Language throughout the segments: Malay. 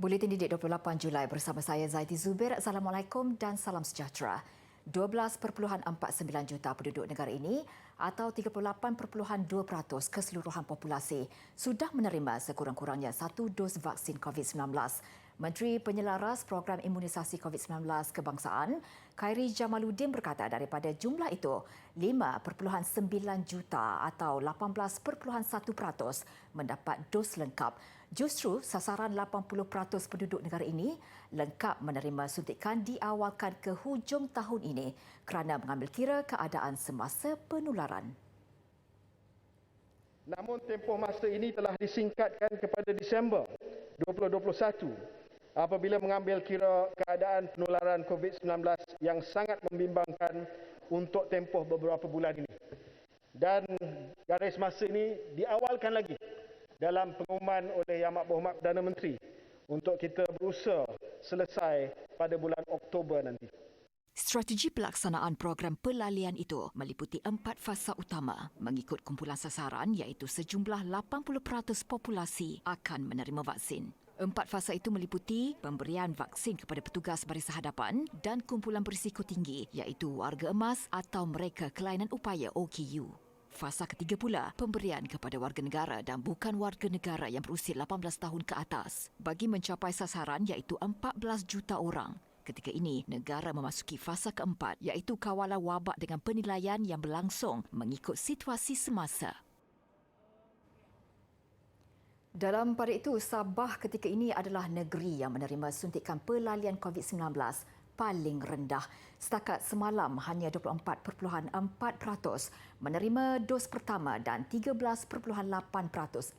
Buletin Didik 28 Julai bersama saya Zaiti Zubir. Assalamualaikum dan salam sejahtera. 12.49 juta penduduk negara ini atau 38.2% keseluruhan populasi sudah menerima sekurang-kurangnya satu dos vaksin COVID-19. Menteri Penyelaras Program Imunisasi COVID-19 Kebangsaan, Khairi Jamaluddin berkata daripada jumlah itu, 5.9 juta atau 18.1% mendapat dos lengkap. Justru sasaran 80% penduduk negara ini lengkap menerima suntikan diawalkan ke hujung tahun ini kerana mengambil kira keadaan semasa penularan. Namun tempoh masa ini telah disingkatkan kepada Disember 2021 apabila mengambil kira keadaan penularan COVID-19 yang sangat membimbangkan untuk tempoh beberapa bulan ini. Dan garis masa ini diawalkan lagi dalam pengumuman oleh Yang Amat Berhormat Perdana Menteri untuk kita berusaha selesai pada bulan Oktober nanti. Strategi pelaksanaan program pelalian itu meliputi 4 fasa utama mengikut kumpulan sasaran iaitu sejumlah 80% populasi akan menerima vaksin. 4 fasa itu meliputi pemberian vaksin kepada petugas barisan hadapan dan kumpulan berisiko tinggi iaitu warga emas atau mereka kelainan upaya OKU. Fasa ketiga pula, pemberian kepada warga negara dan bukan warga negara yang berusia 18 tahun ke atas bagi mencapai sasaran iaitu 14 juta orang. Ketika ini, negara memasuki fasa keempat iaitu kawalan wabak dengan penilaian yang berlangsung mengikut situasi semasa. Dalam pada itu, Sabah ketika ini adalah negeri yang menerima suntikan pelalian COVID-19 paling rendah. Setakat semalam, hanya 24.4% menerima dos pertama dan 13.8%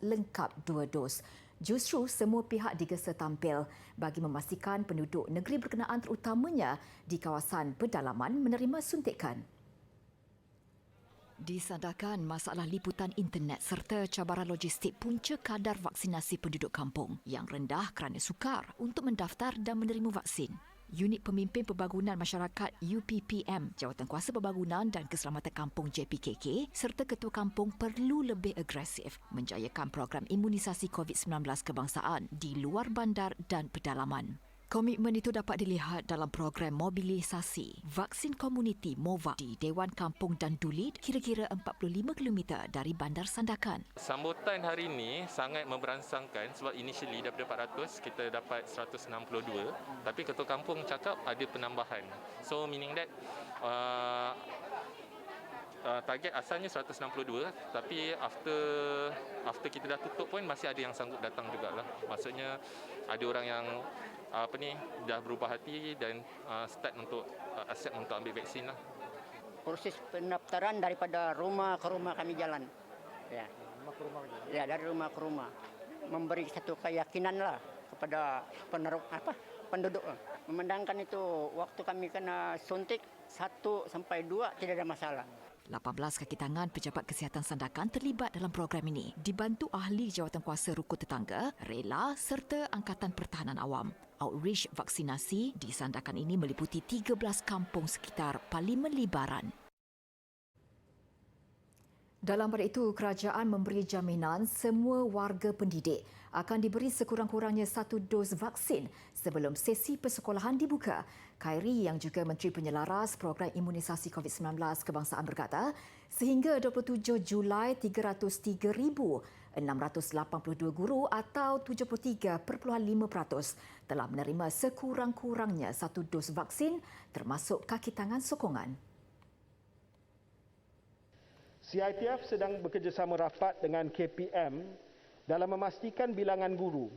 lengkap dua dos. Justru semua pihak digesa tampil bagi memastikan penduduk negeri berkenaan terutamanya di kawasan pedalaman menerima suntikan. Disandarkan masalah liputan internet serta cabaran logistik punca kadar vaksinasi penduduk kampung yang rendah kerana sukar untuk mendaftar dan menerima vaksin. Unit Pemimpin Pembangunan Masyarakat UPPM, Jawatankuasa Pembangunan dan Keselamatan Kampung JPKK serta Ketua Kampung perlu lebih agresif menjayakan program imunisasi COVID-19 kebangsaan di luar bandar dan pedalaman. Komitmen itu dapat dilihat dalam program mobilisasi vaksin komuniti MOVA di Dewan Kampung dan Dulit kira-kira 45 km dari Bandar Sandakan. Sambutan hari ini sangat memberangsangkan sebab initially daripada 400 kita dapat 162 tapi Ketua Kampung cakap ada penambahan. So meaning that target asalnya 162 tapi after kita dah tutup pun masih ada yang sanggup datang jugalah. Maksudnya ada orang yang dah berubah hati dan start untuk accept untuk ambil vaksin lah. Proses pendaftaran daripada rumah ke rumah kami jalan. Ya. Rumah ke rumah. Ya, dari rumah ke rumah. Memberi satu keyakinan lah kepada penduduk. Memandangkan itu waktu kami kena suntik 1 sampai 2 tidak ada masalah. 18 kaki tangan pejabat kesihatan Sandakan terlibat dalam program ini, dibantu ahli jawatankuasa rukun tetangga, rela serta Angkatan Pertahanan Awam. Outreach vaksinasi di Sandakan ini meliputi 13 kampung sekitar Parlimen Libaran. Dalam pada itu, kerajaan memberi jaminan semua warga pendidik akan diberi sekurang-kurangnya 1 dos vaksin sebelum sesi persekolahan dibuka. Khairi yang juga Menteri Penyelaras Program Imunisasi COVID-19 Kebangsaan berkata, sehingga 27 Julai 303,682 guru atau 73.5% telah menerima sekurang-kurangnya 1 dos vaksin termasuk kaki tangan sokongan. CITF sedang bekerjasama rapat dengan KPM dalam memastikan bilangan guru,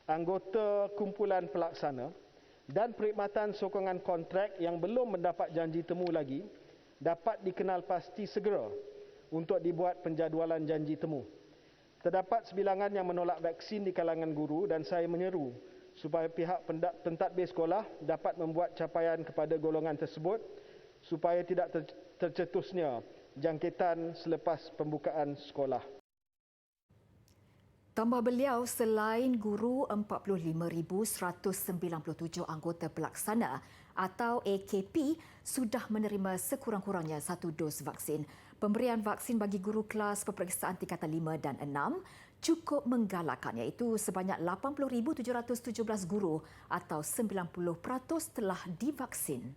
anggota kumpulan pelaksana dan perkhidmatan sokongan kontrak yang belum mendapat janji temu lagi dapat dikenal pasti segera untuk dibuat penjadualan janji temu. Terdapat sebilangan yang menolak vaksin di kalangan guru dan saya menyeru supaya pihak pentadbir sekolah dapat membuat capaian kepada golongan tersebut supaya tidak tercetusnya jangkitan selepas pembukaan sekolah. Tambah beliau, selain guru, 45,197 anggota pelaksana atau AKP sudah menerima sekurang-kurangnya 1 dos vaksin. Pemberian vaksin bagi guru kelas peperiksaan tingkatan 5 dan 6 cukup menggalakkan iaitu sebanyak 80,717 guru atau 90% telah divaksin.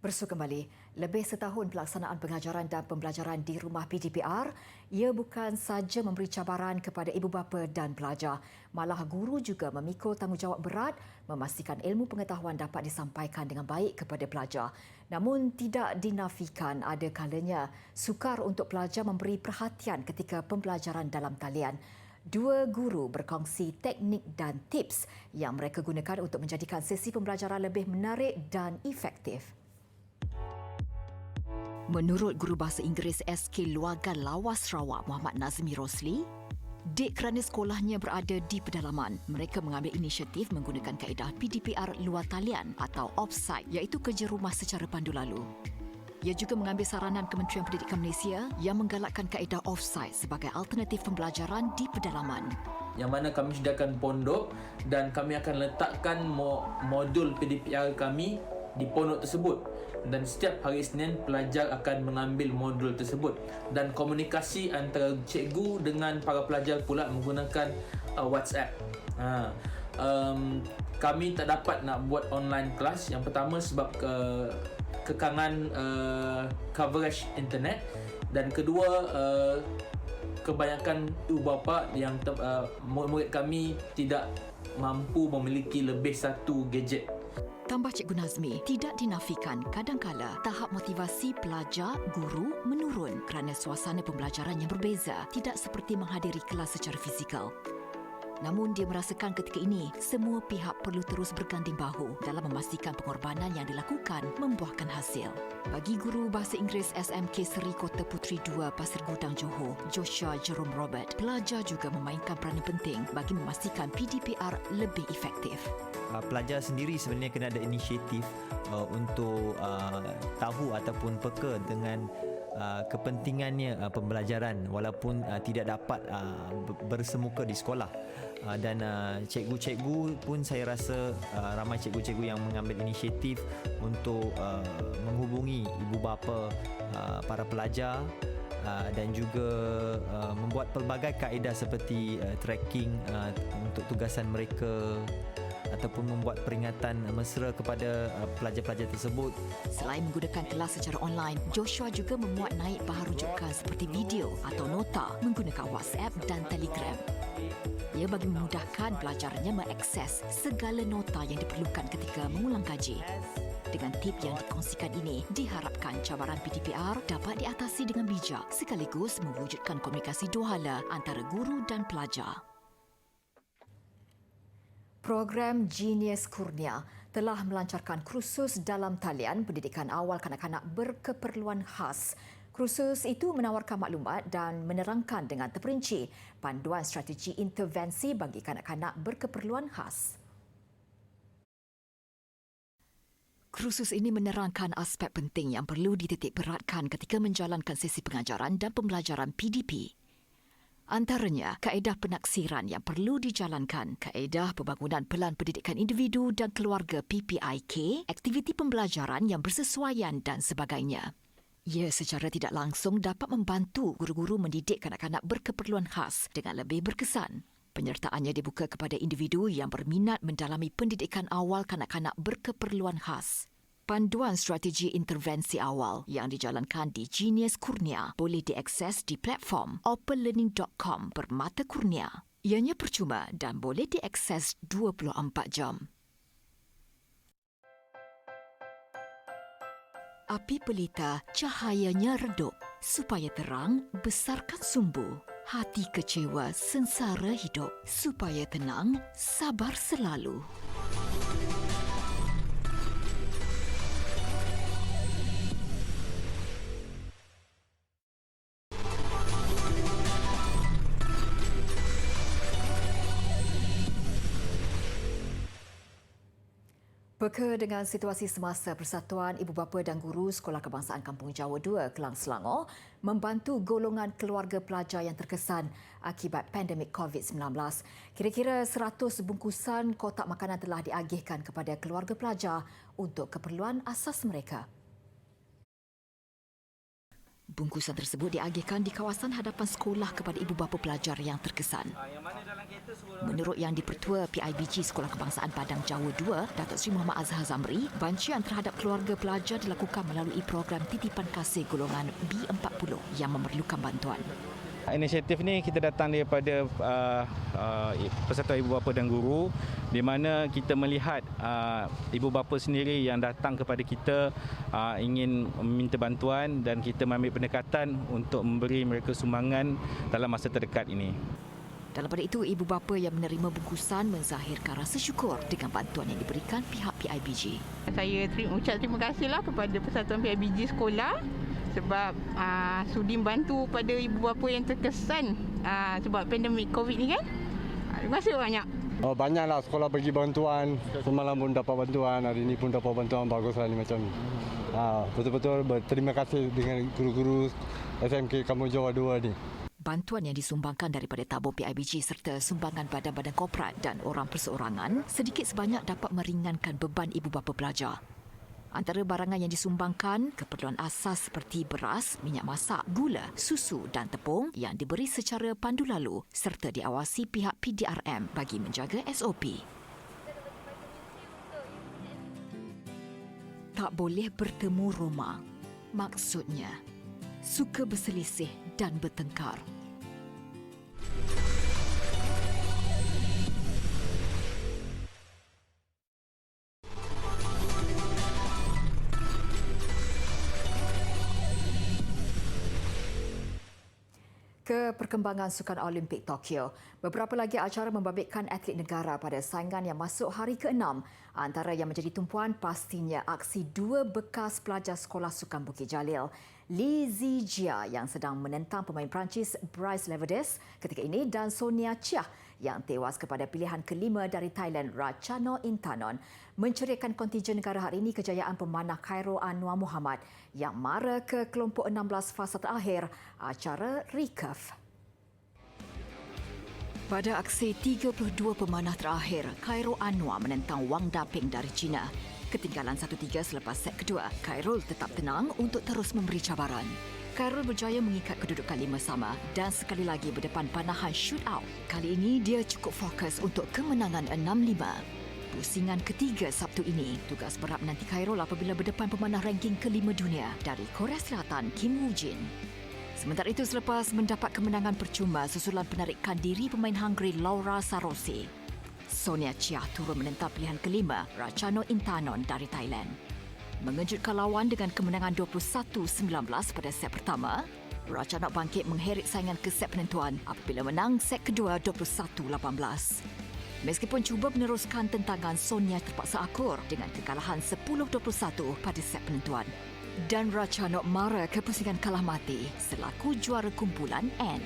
Bersua kembali, lebih setahun pelaksanaan pengajaran dan pembelajaran di rumah PDPR, ia bukan sahaja memberi cabaran kepada ibu bapa dan pelajar, malah guru juga memikul tanggungjawab berat memastikan ilmu pengetahuan dapat disampaikan dengan baik kepada pelajar. Namun tidak dinafikan ada kalanya sukar untuk pelajar memberi perhatian ketika pembelajaran dalam talian. Dua guru berkongsi teknik dan tips yang mereka gunakan untuk menjadikan sesi pembelajaran lebih menarik dan efektif. Menurut Guru Bahasa Inggeris SK Luagan Lawas Sarawak Muhammad Nazmi Rosli, dek kerana sekolahnya berada di pedalaman, mereka mengambil inisiatif menggunakan kaedah PDPR luar talian atau offsite iaitu kerja rumah secara pandu lalu. Ia juga mengambil saranan Kementerian Pendidikan Malaysia yang menggalakkan kaedah offsite sebagai alternatif pembelajaran di pedalaman. Yang mana kami sediakan pondok dan kami akan letakkan modul PDPR kami di pondok tersebut. Dan setiap hari Isnin pelajar akan mengambil modul tersebut dan komunikasi antara cikgu dengan para pelajar pula menggunakan WhatsApp. Kami tak dapat nak buat online kelas. Yang pertama sebab kekangan coverage internet, dan kedua kebanyakan ibu bapa yang murid kami tidak mampu memiliki lebih satu gadget. Tambah Cikgu Nazmi, tidak dinafikan kadangkala tahap motivasi pelajar, guru menurun kerana suasana pembelajaran yang berbeza, tidak seperti menghadiri kelas secara fizikal. Namun dia merasakan ketika ini, semua pihak perlu terus berganding bahu dalam memastikan pengorbanan yang dilakukan membuahkan hasil. Bagi Guru Bahasa Inggeris SMK Seri Kota Puteri 2 Pasir Gudang Johor, Joshua Jerome Robert, pelajar juga memainkan peranan penting bagi memastikan PDPR lebih efektif. Pelajar sendiri sebenarnya kena ada inisiatif untuk tahu ataupun peka dengan kepentingannya pembelajaran walaupun tidak dapat bersemuka di sekolah. Dan cikgu-cikgu pun saya rasa ramai cikgu-cikgu yang mengambil inisiatif untuk menghubungi ibu bapa para pelajar dan juga membuat pelbagai kaedah seperti tracking untuk tugasan mereka ataupun membuat peringatan mesra kepada pelajar-pelajar tersebut. Selain menggunakan kelas secara online, Joshua juga memuat naik bahan rujukan seperti video atau nota menggunakan WhatsApp dan Telegram. Ia bagi memudahkan pelajarnya mengakses segala nota yang diperlukan ketika mengulang kaji. Dengan tip yang dikongsikan ini, diharapkan cabaran PDPR dapat diatasi dengan bijak sekaligus mewujudkan komunikasi dua hala antara guru dan pelajar. Program Genius Kurnia telah melancarkan kursus dalam talian pendidikan awal kanak-kanak berkeperluan khas. Kursus itu menawarkan maklumat dan menerangkan dengan terperinci panduan strategi intervensi bagi kanak-kanak berkeperluan khas. Kursus ini menerangkan aspek penting yang perlu dititik beratkan ketika menjalankan sesi pengajaran dan pembelajaran PDP. Antaranya, kaedah penaksiran yang perlu dijalankan, kaedah pembangunan pelan pendidikan individu dan keluarga PPIK, aktiviti pembelajaran yang bersesuaian dan sebagainya. Ia secara tidak langsung dapat membantu guru-guru mendidik kanak-kanak berkeperluan khas dengan lebih berkesan. Penyertaannya dibuka kepada individu yang berminat mendalami pendidikan awal kanak-kanak berkeperluan khas. Panduan strategi intervensi awal yang dijalankan di Genius Kurnia boleh diakses di platform openlearning.com bermata kurnia. Ianya percuma dan boleh diakses 24 jam. Api pelita cahayanya redup. Supaya terang, besarkan sumbu. Hati kecewa, sengsara hidup. Supaya tenang, sabar selalu. Peka dengan situasi semasa Persatuan Ibu Bapa dan Guru Sekolah Kebangsaan Kampung Jawa 2 Kelang Selangor membantu golongan keluarga pelajar yang terkesan akibat pandemik COVID-19. Kira-kira 100 bungkusan kotak makanan telah diagihkan kepada keluarga pelajar untuk keperluan asas mereka. Bungkusan tersebut diagihkan di kawasan hadapan sekolah kepada ibu bapa pelajar yang terkesan. Menurut Yang di-Pertua PIBG Sekolah Kebangsaan Padang Jawa 2, Datuk Seri Muhammad Azhar Zamri, bancian terhadap keluarga pelajar dilakukan melalui program titipan kasih golongan B40 yang memerlukan bantuan. Inisiatif ni kita datang daripada Persatuan Ibu Bapa dan Guru, di mana kita melihat ibu bapa sendiri yang datang kepada kita ingin meminta bantuan dan kita mengambil pendekatan untuk memberi mereka sumbangan dalam masa terdekat ini. Dalam pada itu, ibu bapa yang menerima bungkusan menzahirkan rasa syukur dengan bantuan yang diberikan pihak PIBG. Saya ucap terima kasihlah kepada Persatuan PIBG Sekolah sebab sudi membantu pada ibu bapa yang terkesan sebab pandemik COVID ni kan. Terima kasih banyak. Banyaklah sekolah bagi bantuan. Semalam pun dapat bantuan, hari ini pun dapat bantuan, baguslah ni macam ni. Betul-betul berterima kasih dengan guru-guru SMK Kampung Jawa 2 ni. Bantuan yang disumbangkan daripada tabung PIBG serta sumbangan badan-badan korporat dan orang perseorangan sedikit sebanyak dapat meringankan beban ibu bapa pelajar. Antara barangan yang disumbangkan, keperluan asas seperti beras, minyak masak, gula, susu dan tepung yang diberi secara pandu lalu serta diawasi pihak PDRM bagi menjaga SOP. Tak boleh bertemu Roma. Maksudnya, suka berselisih dan bertengkar. Ke perkembangan Sukan Olimpik Tokyo, beberapa lagi acara membabitkan atlet negara pada saingan yang masuk hari ke-6. Antara yang menjadi tumpuan pastinya aksi dua bekas pelajar sekolah sukan Bukit Jalil, Li Zijia yang sedang menentang pemain Perancis Bryce Leverdes ketika ini dan Sonia Chia yang tewas kepada pilihan kelima dari Thailand Ratchano Intanon. Menceriakan kontingen negara hari ini kejayaan pemanah Khairul Anwar Muhammad yang mara ke kelompok 16 fasa terakhir acara recurve. Pada aksi 32 pemanah terakhir, Khairul Anwar menentang Wang Daping dari China. Ketinggalan 1-3 selepas set kedua, Khairul tetap tenang untuk terus memberi cabaran. Khairul berjaya mengikat kedudukan 5 sama dan sekali lagi berdepan panahan shootout. Kali ini dia cukup fokus untuk kemenangan 6-5. Pusingan ketiga Sabtu ini, tugas berat menanti Khairul apabila berdepan pemanah ranking ke-5 dunia dari Korea Selatan Kim Woo-jin. Sementara itu, selepas mendapat kemenangan percuma susulan penarikan diri pemain Hungary Laura Sarosi, Sonia Chia turun menentang pilihan kelima Ratchano Intanon dari Thailand. Mengejutkan lawan dengan kemenangan 21-19 pada set pertama, Ratchano bangkit mengheret saingan ke set penentuan apabila menang set kedua 21-18. Meskipun cuba meneruskan tentangan, Sonia terpaksa akur dengan kekalahan 10-21 pada set penentuan. Dan Ratchano mara ke pusingan kalah mati selaku juara kumpulan N.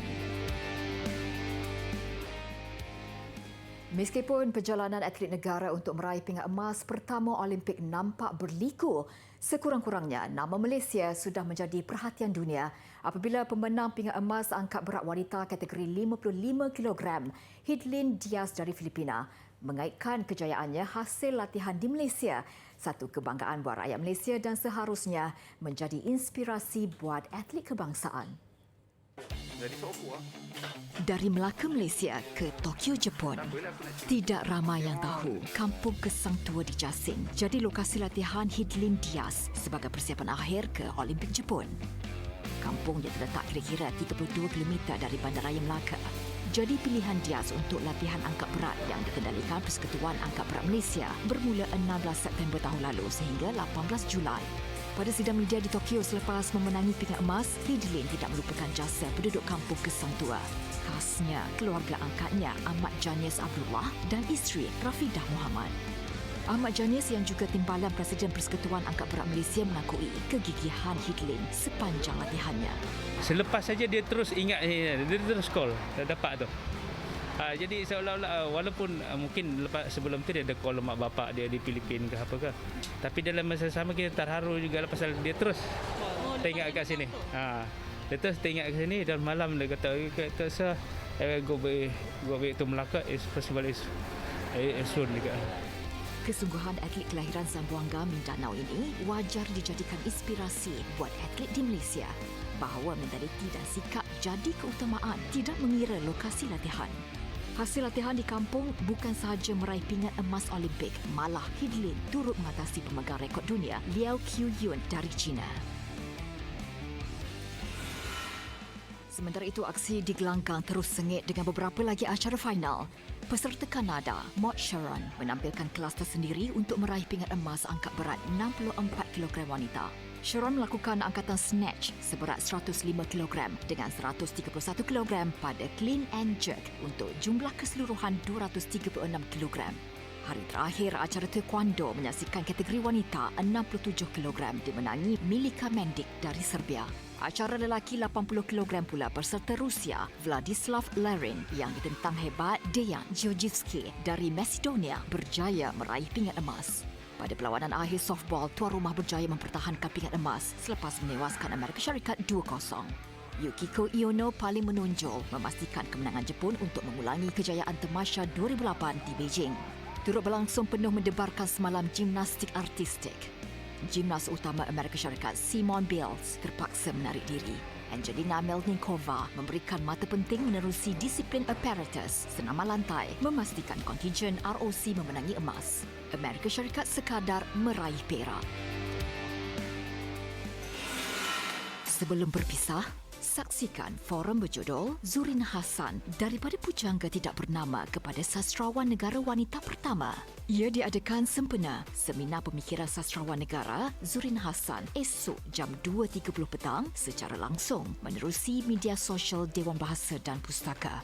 Meskipun perjalanan atlet negara untuk meraih pingat emas pertama Olimpik nampak berliku, sekurang-kurangnya nama Malaysia sudah menjadi perhatian dunia apabila pemenang pingat emas angkat berat wanita kategori 55 kg, Hidlin Diaz dari Filipina, mengaitkan kejayaannya hasil latihan di Malaysia. Satu kebanggaan buat rakyat Malaysia dan seharusnya menjadi inspirasi buat atlet kebangsaan. Dari Melaka, Malaysia ke Tokyo, Jepun, tidak ramai yang tahu Kampung Kesang Tua di Jasing jadi lokasi latihan Hidlin Diaz sebagai persiapan akhir ke Olimpik Jepun. Kampung yang terletak kira-kira 32 km dari Bandaraya Melaka jadi pilihan Diaz untuk latihan angkat berat yang dikendalikan Persekutuan Angkat Berat Malaysia bermula 16 September tahun lalu sehingga 18 Julai. Pada sidang media di Tokyo selepas memenangi pingat emas, Hidlin tidak melupakan jasa penduduk Kampung Kesang Tua. Khasnya keluarga angkatnya Ahmad Janis Abdullah dan isteri Rafidah Muhammad. Ahmad Janis yang juga timbalan Presiden Persekutuan Angkat Berat Malaysia mengakui kegigihan Hidlin sepanjang latihannya. Selepas saja dia terus ingat, dia terus call, dah dapat tu. Jadi seolah-olah walaupun mungkin lepas sebelum tu dia ada call mak bapak dia di Filipina ke apa ke. Tapi dalam masa sama kita terharu juga lah pasal dia terus teringat kat sini. Dia terus teringat kat sini dan malam dia kata sir, go back to Melaka is festival is soon juga. Kesungguhan atlet kelahiran Zamboanga Mindanao ini wajar dijadikan inspirasi buat atlet di Malaysia bahawa mentaliti dan sikap jadi keutamaan tidak mengira lokasi latihan. Hasil latihan di kampung bukan sahaja meraih pingat emas Olimpik, malah Hidlin turut mengatasi pemegang rekod dunia Liao Qiuyun dari China. Sementara itu, aksi di gelanggang terus sengit dengan beberapa lagi acara final. Peserta Kanada, Maud Sharon, menampilkan kelas tersendiri untuk meraih pingat emas angkat berat 64 kg wanita. Sharon melakukan angkatan snatch seberat 105 kg dengan 131 kg pada clean and jerk untuk jumlah keseluruhan 236 kg. Hari terakhir, acara taekwondo menyaksikan kategori wanita 67 kg dimenangi Milika Mendik dari Serbia. Acara lelaki 80 kg pula berserta Rusia, Vladislav Larin yang ditentang hebat Dejan Georgievski dari Macedonia berjaya meraih pingat emas. Pada perlawanan akhir softball, tuan rumah berjaya mempertahankan pingat emas selepas menewaskan Amerika Syarikat 2-0. Yukiko Iono paling menonjol memastikan kemenangan Jepun untuk mengulangi kejayaan Tamasya 2008 di Beijing. Turut berlangsung penuh mendebarkan semalam gimnastik artistik. Gimnas utama Amerika Syarikat Simone Biles terpaksa menarik diri. Angelina Melnikova memberikan mata penting menerusi disiplin apparatus senama lantai memastikan kontingen ROC memenangi emas. Amerika Syarikat sekadar meraih perak. Sebelum berpisah, saksikan forum berjudul Zurin Hassan daripada pujangga tidak bernama kepada sastrawan negara wanita pertama. Ia diadakan sempena Seminar Pemikiran Sastrawan Negara Zurin Hassan esok jam 2.30 petang secara langsung menerusi media sosial Dewan Bahasa dan Pustaka.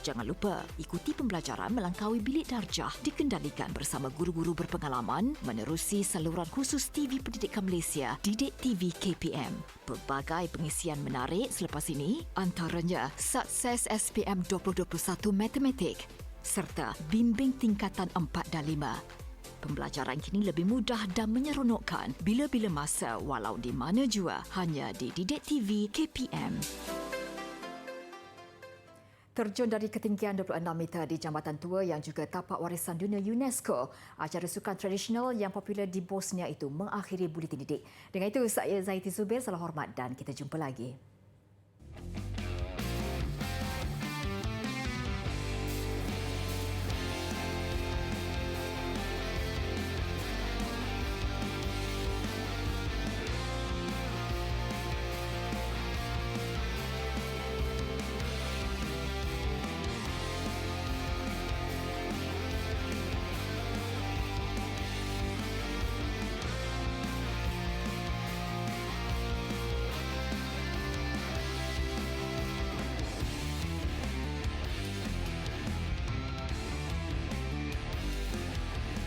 Jangan lupa ikuti pembelajaran melangkaui bilik darjah dikendalikan bersama guru-guru berpengalaman menerusi saluran khusus TV Pendidikan Malaysia Didik TV KPM. Pelbagai pengisian menarik selepas ini antaranya Sukses SPM 2021 Matematik serta Bimbing Tingkatan 4 dan 5. Pembelajaran kini lebih mudah dan menyeronokkan bila-bila masa walau di mana jua hanya di Didik TV KPM. Terjun dari ketinggian 26 meter di Jambatan Tua yang juga tapak warisan dunia UNESCO, acara sukan tradisional yang popular di Bosnia itu mengakhiri buletin didik. Dengan itu, saya Zaiti Zubir, salam hormat dan kita jumpa lagi.